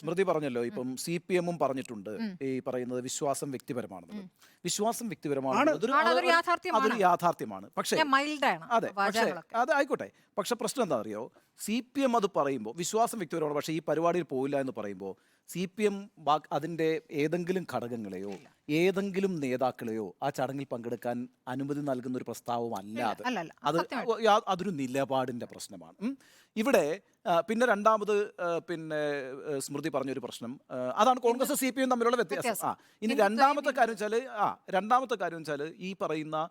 സ്മൃതി പറഞ്ഞല്ലോ, ഉം, ഇപ്പം CPM-ഉം പറഞ്ഞിട്ടുണ്ട് ഉം. ഈ പറയുന്നത് വിശ്വാസം വ്യക്തിപരമാണെന്നുള്ളത്. ഉം. വിശ്വാസം ആണ്. വ്യക്തിപരമാണെന്നുള്ളത് അതൊരു അതൊരു യാഥാർത്ഥ്യമാണ്. യാഥാർത്ഥ്യമാണ്. പക്ഷേ മൈൽഡാണ് അതെ, പക്ഷേ വാചകങ്ങളൊക്കെ. അത് ആയിക്കോട്ടെ. പക്ഷെ പ്രശ്നം എന്താ അറിയോ, CPM അത് പറയുമ്പോൾ വിശ്വാസം വ്യക്തിപരമാണ്, പക്ഷേ ഈ പരിപാടിയിൽ പോയില്ല എന്ന് പറയുമ്പോൾ CPM അതിൻ്റെ ഏതെങ്കിലും ഘടകങ്ങളെയോ ഏതെങ്കിലും നേതാക്കളെയോ ആ ചടങ്ങിൽ പങ്കെടുക്കാൻ അനുമതി നൽകുന്ന ഒരു പ്രസ്താവമല്ല അത്. അല്ല അല്ല അത് സത്യമായിട്ട് അതൊരു നിലപാടിൻ്റെ പ്രശ്നമാണ്. ഇവിടെ പിന്നെ രണ്ടാമത് പിന്നെ സ്മൃതി പറഞ്ഞൊരു പ്രശ്നം അതാണ് കോൺഗ്രസ് CPM തമ്മിലുള്ള വ്യത്യാസം. ഇനി രണ്ടാമത്തെ കാര്യം വെച്ചാൽ ഈ പറയുന്ന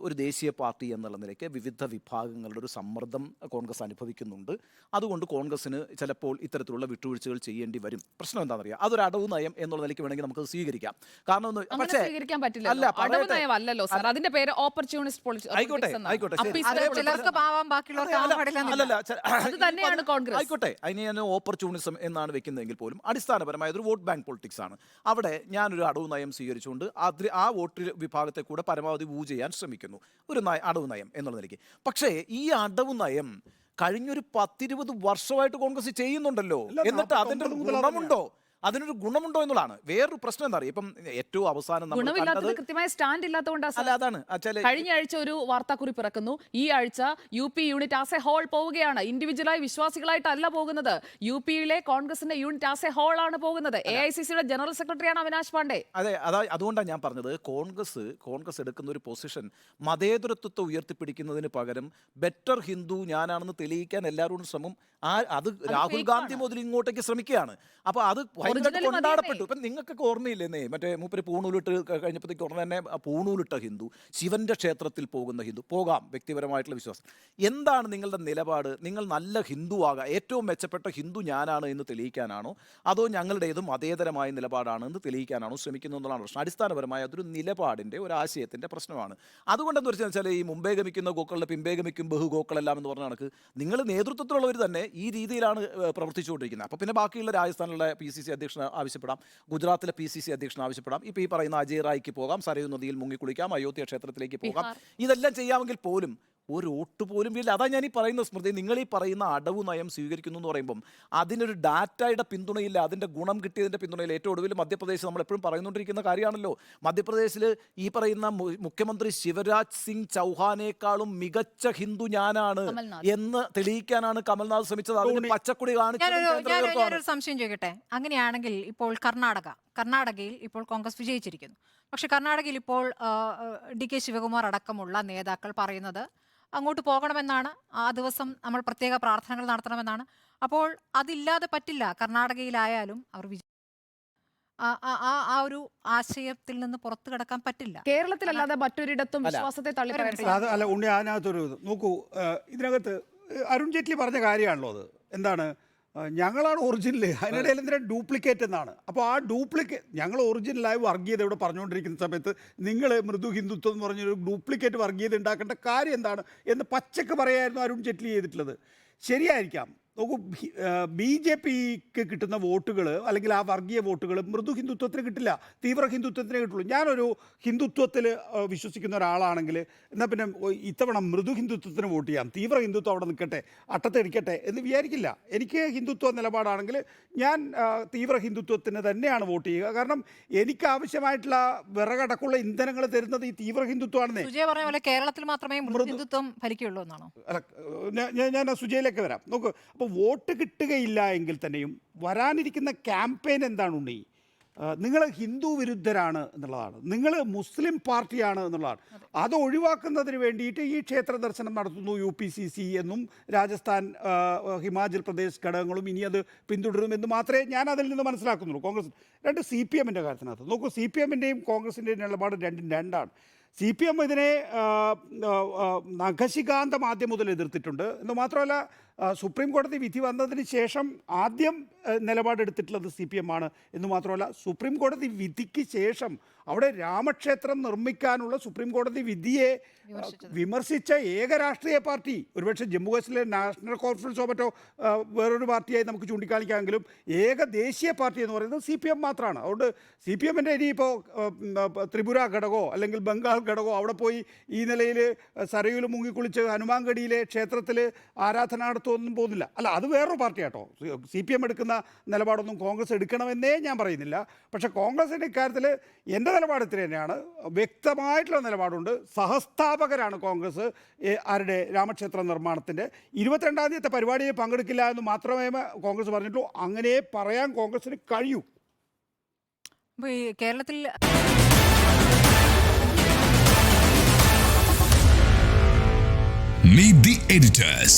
ഒരു ദേശീയ പാർട്ടി എന്നുള്ള നിലയ്ക്ക് വിവിധ വിഭാഗങ്ങളുടെ ഒരു സമ്മർദ്ദം കോൺഗ്രസ് അനുഭവിക്കുന്നുണ്ട്. അതുകൊണ്ട് കോൺഗ്രസ്സിന് ചിലപ്പോൾ ഇത്തരത്തിലുള്ള വിട്ടുവീഴ്ചകൾ ചെയ്യേണ്ടി വരും. പ്രശ്നം എന്താണെന്നറിയാം, അതൊരു അടവ് നയം എന്നുള്ള നിലയ്ക്ക് വേണമെങ്കിൽ നമുക്ക് സ്വീകരിക്കാം. കാരണം പക്ഷേ സ്വീകരിക്കാൻ പറ്റില്ല. അല്ല, അടവ് നയമല്ലല്ലോ സാർ, അതിന്റെ പേര് ഓപ്പർച്യൂണിസ്റ്റ് ആയിക്കോട്ടെ ചിലർക്ക് പാവാൻ ബാക്കിയുള്ളവർക്ക് ആവാൻ പാടില്ല അല്ലല്ല അത് തന്നെയാണ് കോൺഗ്രസ്. ആയിക്കോട്ടെ, അതിന് ഞാൻ ഓപ്പർച്യൂണിസം എന്നാണ് വെക്കുന്നതെങ്കിൽ പോലും അടിസ്ഥാനപരമായ ഒരു വോട്ട് ബാങ്ക് പൊളിറ്റിക്സ് ആണ്. അവിടെ ഞാനൊരു അടവ് നയം സ്വീകരിച്ചുകൊണ്ട് ആ വോട്ട് വിഭാഗത്തെ കൂടെ പരമാവധി വൂ ചെയ്യാൻ ശ്രമിക്കുന്നു, ഒരു അടവ് നയം എന്നുള്ള നിലയ്ക്ക്. പക്ഷേ ഈ അടവ് നയം കഴിഞ്ഞൊരു 10-20 വർഷമായിട്ട് കോൺഗ്രസ് ചെയ്യുന്നുണ്ടല്ലോ, എന്നിട്ട് അതിൻ്റെ അതിനൊരു ഗുണമുണ്ടോ എന്നുള്ളതാണ് വേറൊരു പ്രശ്നം. എന്താ പറയുക, ഇപ്പം ഏറ്റവും അവസാനം ഗുണമില്ലാത്തത് കൃത്യമായ സ്റ്റാൻഡ് ഇല്ലാത്തതുകൊണ്ടാണ്. അതാണ് കഴിഞ്ഞ ആഴ്ച ഒരു വാർത്താക്കുറിപ്പ് ഇറക്കുന്നു, ഈ ആഴ്ച UP unit as a whole പോവുകയാണ്. ഇൻഡിവിജ്വലായി വിശ്വാസികളായിട്ടല്ല പോകുന്നത്. UP-യിലെ കോൺഗ്രസിന്റെ യൂണിറ്റ് ആസ് എ ഹോൾ ആണ് പോകുന്നത്. AICC-യുടെ ജനറൽ സെക്രട്ടറിയാണ് അവിനാശ് പാണ്ഡെ. അതെ, അതുകൊണ്ടാണ് ഞാൻ പറഞ്ഞത് കോൺഗ്രസ് എടുക്കുന്ന ഒരു പൊസിഷൻ മതേതരത്വത്തെ ഉയർത്തിപ്പിടിക്കുന്നതിന് പകരം ബെറ്റർ ഹിന്ദു ഞാനാണെന്ന് തെളിയിക്കാൻ എല്ലാവരോടും ശ്രമം അത് രാഹുൽ ഗാന്ധി മുതൽ ഇങ്ങോട്ടേക്ക് ശ്രമിക്കുകയാണ്. അപ്പോൾ അത് കൊണ്ടാടപ്പെട്ടു. ഇപ്പം നിങ്ങൾക്കൊക്കെ ഓർമ്മയില്ലെന്നേ, മറ്റേ മൂപ്പര് പൂണൂലിട്ട് കഴിഞ്ഞപ്പോഴത്തേക്ക് ഉടനെ തന്നെ പൂണൂലിട്ട ഹിന്ദു, ശിവന്റെ ക്ഷേത്രത്തിൽ പോകുന്ന ഹിന്ദു, പോകാം വ്യക്തിപരമായിട്ടുള്ള വിശ്വാസം. എന്താണ് നിങ്ങളുടെ നിലപാട്? നിങ്ങൾ നല്ല ഹിന്ദു ആകാം, ഏറ്റവും മെച്ചപ്പെട്ട ഹിന്ദു ഞാനാണ് എന്ന് തെളിയിക്കാനാണോ, അതോ ഞങ്ങളുടേതും മതേതരമായ നിലപാടാണ് എന്ന് തെളിയിക്കാനാണോ ശ്രമിക്കുന്നത് എന്നുള്ളതാണ് പ്രശ്നം. അടിസ്ഥാനപരമായ അതൊരു നിലപാടിൻ്റെ ഒരു ആശയത്തിൻ്റെ പ്രശ്നമാണ്. അതുകൊണ്ടെന്ന് വെച്ചാൽ ഈ മുമ്പേ ഗമിക്കുന്ന ഗോക്കളുടെ പിമ്പേ ഗമിക്കും ബഹു ഗോക്കളെല്ലാം എന്ന് പറഞ്ഞ കണക്ക് നിങ്ങൾ നേതൃത്വത്തിലുള്ളവർ തന്നെ ഈ രീതിയിലാണ് പ്രവർത്തിച്ചുകൊണ്ടിരിക്കുന്നത്. അപ്പോൾ പിന്നെ ബാക്കിയുള്ള രാജസ്ഥാനിലുള്ള PCC അധ്യക്ഷൻ ആവശ്യപ്പെടാം, ഗുജറാത്തിലെ PCC അധ്യക്ഷൻ ആവശ്യപ്പെടാം, ഇപ്പോൾ ഈ പറയുന്ന അജയ് റായിക്ക് പോകാം, സരയൂ നദിയിൽ മുങ്ങിക്കുളിക്കാം, അയോധ്യ ക്ഷേത്രത്തിലേക്ക് പോകാം. ഇതെല്ലാം ചെയ്യാമെങ്കിൽ പോലും ഒരു വോട്ട് പോലും ഇല്ല. അതാ ഞാൻ ഈ പറയുന്ന സ്മൃതി, നിങ്ങൾ ഈ പറയുന്ന അടവ് നയം സ്വീകരിക്കുന്നു എന്ന് പറയുമ്പം അതിനൊരു ഡാറ്റയുടെ പിന്തുണയില്ല, അതിൻ്റെ ഗുണം കിട്ടിയതിൻ്റെ പിന്തുണയില്ല. ഏറ്റവും ഒടുവിൽ മധ്യപ്രദേശ് നമ്മൾ എപ്പോഴും പറയുന്നുകൊണ്ടിരിക്കുന്ന കാര്യമാണല്ലോ, മധ്യപ്രദേശിൽ ഈ പറയുന്ന മുഖ്യമന്ത്രി ശിവരാജ് സിംഗ് ചൗഹാനേക്കാളും മികച്ച ഹിന്ദു ഞാനാണ് എന്ന് തെളിയിക്കാനാണ് കമൽനാഥ് ശ്രമിച്ചത്. അതിന് പച്ചക്കുടി ഞാനൊരു സംശയം ചോദിക്കട്ടെ. അങ്ങനെയാണെങ്കിൽ ഇപ്പോൾ കർണാടകയിൽ ഇപ്പോൾ കോൺഗ്രസ് വിജയിച്ചിരിക്കുന്നു. പക്ഷെ കർണാടകയിൽ ഇപ്പോൾ DK ശിവകുമാർ അടക്കമുള്ള നേതാക്കൾ പറയുന്നത് അങ്ങോട്ട് പോകണമെന്നാണ്, ആ ദിവസം നമ്മൾ പ്രത്യേക പ്രാർത്ഥനകൾ നടത്തണമെന്നാണ്. അപ്പോൾ അതില്ലാതെ പറ്റില്ല, കർണാടകയിലായാലും അവർ ആ ഒരു ആശയത്തിൽ നിന്ന് പുറത്തു കിടക്കാൻ പറ്റില്ല. കേരളത്തിലല്ലാതെ മറ്റൊരിടത്തും വിശ്വാസത്തെ അല്ല ഉണ്ണി, അതിനകത്തൊരു നോക്കൂ, ഇതിനകത്ത് അരുൺ ജെയ്റ്റ്ലി പറഞ്ഞ കാര്യമാണല്ലോ അത്. എന്താണ് ഞങ്ങളാണ് ഒറിജിനൽ, അതിനിടയിൽ എന്തിനാ ഡ്യൂപ്ലിക്കേറ്റ് എന്നാണ്. അപ്പോൾ ആ ഞങ്ങൾ ഒറിജിനലായി വർഗീയത ഇവിടെ പറഞ്ഞുകൊണ്ടിരിക്കുന്ന സമയത്ത് നിങ്ങൾ മൃദു ഹിന്ദുത്വം എന്ന് പറഞ്ഞൊരു ഡ്യൂപ്ലിക്കേറ്റ് വർഗീയത ഉണ്ടാക്കേണ്ട കാര്യം എന്താണ് എന്ന് പച്ചക്ക് പറയായിരുന്നു അരുൺ ജെയ്റ്റ്ലി ചെയ്തിട്ടുള്ളത്. ശരിയായിരിക്കാം. നോക്കൂ, BJPക്ക് കിട്ടുന്ന വോട്ടുകൾ അല്ലെങ്കിൽ ആ വർഗീയ വോട്ടുകൾ മൃദു ഹിന്ദുത്വത്തിന് കിട്ടില്ല, തീവ്ര ഹിന്ദുത്വത്തിനേ കിട്ടുള്ളൂ. ഞാനൊരു ഹിന്ദുത്വത്തിൽ വിശ്വസിക്കുന്ന ഒരാളാണെങ്കിൽ എന്നാൽ പിന്നെ ഇത്തവണ മൃദു ഹിന്ദുത്വത്തിന് വോട്ട് ചെയ്യാം, തീവ്ര ഹിന്ദുത്വം അവിടെ നിൽക്കട്ടെ, അട്ടത്തെടിക്കട്ടെ എന്ന് വിചാരിക്കില്ല. എനിക്ക് ഹിന്ദുത്വ നിലപാടാണെങ്കിൽ ഞാൻ തീവ്ര ഹിന്ദുത്വത്തിന് തന്നെയാണ് വോട്ട് ചെയ്യുക. കാരണം എനിക്ക് ആവശ്യമായിട്ടുള്ള വിറകടക്കമുള്ള ഇന്ധനങ്ങൾ തരുന്നത് ഈ തീവ്ര ഹിന്ദുത്വമാണെന്നേ. പറഞ്ഞ പോലെ കേരളത്തിൽ മാത്രമേ മൃദു ഹിന്ദുത്വം ഫലിക്കുള്ളൂ എന്നാണോ? ഞാൻ സുജയിലേക്ക് വരാം. നോക്കൂ, അപ്പോൾ വോട്ട് കിട്ടുകയില്ല എങ്കിൽ തന്നെയും വരാനിരിക്കുന്ന ക്യാമ്പയിൻ എന്താണ് ഉണ്ണി? നിങ്ങൾ ഹിന്ദു വിരുദ്ധരാണ് എന്നുള്ളതാണ്, നിങ്ങൾ മുസ്ലിം പാർട്ടിയാണ് എന്നുള്ളതാണ്. അത് ഒഴിവാക്കുന്നതിന് വേണ്ടിയിട്ട് ഈ ക്ഷേത്ര ദർശനം നടത്തുന്നു UPCC എന്നും രാജസ്ഥാൻ ഹിമാചൽ പ്രദേശ് ഘടകങ്ങളും ഇനി അത് പിന്തുടരുമെന്ന് മാത്രമേ ഞാൻ അതിൽ നിന്ന് മനസ്സിലാക്കുന്നുള്ളൂ. കോൺഗ്രസ് CPM-ൻ്റെ കാര്യത്തിനകത്ത് നോക്കൂ, CPM-ൻ്റെയും കോൺഗ്രസിൻ്റെയും നിലപാട് രണ്ടാണ്. CPM ഇതിനെ നഖശികാന്തം ആദ്യം മുതൽ എതിർത്തിട്ടുണ്ട് എന്ന് മാത്രമല്ല, സുപ്രീം കോടതി വിധി വന്നതിന് ശേഷം ആദ്യം നിലപാടെടുത്തിട്ടുള്ളത് CPM ആണ് എന്ന് മാത്രമല്ല, സുപ്രീം കോടതി വിധിക്ക് ശേഷം അവിടെ രാമക്ഷേത്രം നിർമ്മിക്കാനുള്ള സുപ്രീം കോടതി വിധിയെ വിമർശിച്ച ഏക രാഷ്ട്രീയ പാർട്ടി ഒരുപക്ഷെ ജമ്മു കാശ്മീരിലെ നാഷണൽ കോൺഫറൻസോ മറ്റോ വേറൊരു പാർട്ടിയായി നമുക്ക് ചൂണ്ടിക്കാണിക്കാമെങ്കിലും ഏക ദേശീയ പാർട്ടി എന്ന് പറയുന്നത് CPM മാത്രമാണ്. അതുകൊണ്ട് CPM-ൻ്റെ ഇനിയിപ്പോൾ ത്രിപുര ഘടകമോ അല്ലെങ്കിൽ ബംഗാൾ ഘടകമോ അവിടെ പോയി ഈ നിലയിൽ സരയൂൽ മുങ്ങിക്കുളിച്ച് ഹനുമാൻഗഡിയിലെ ക്ഷേത്രത്തിൽ ആരാധന നടത്തും ഒന്നും പോകുന്നില്ല. അല്ല, അത് വേറൊരു പാർട്ടി കേട്ടോ. CPM എടുക്കുന്ന നിലപാടൊന്നും കോൺഗ്രസ് എടുക്കണമെന്നേ ഞാൻ പറയുന്നില്ല. പക്ഷേ കോൺഗ്രസിൻ്റെ ഇക്കാര്യത്തിൽ എൻ്റെ നിലപാട് ഇത്ര തന്നെയാണ്. വ്യക്തമായിട്ടുള്ള നിലപാടുണ്ട്. സഹസ്ഥാപകരാണ് കോൺഗ്രസ് ആരുടെ രാമക്ഷേത്ര നിർമ്മാണത്തിൻ്റെ. 22-ാം തീയതി പരിപാടിയിൽ പങ്കെടുക്കില്ല എന്ന് മാത്രമേ കോൺഗ്രസ് പറഞ്ഞിട്ടുള്ളൂ. അങ്ങനെ പറയാൻ കോൺഗ്രസിന് കഴിയൂ. അപ്പോൾ ഈ കേരളത്തിൽ Meet the editors.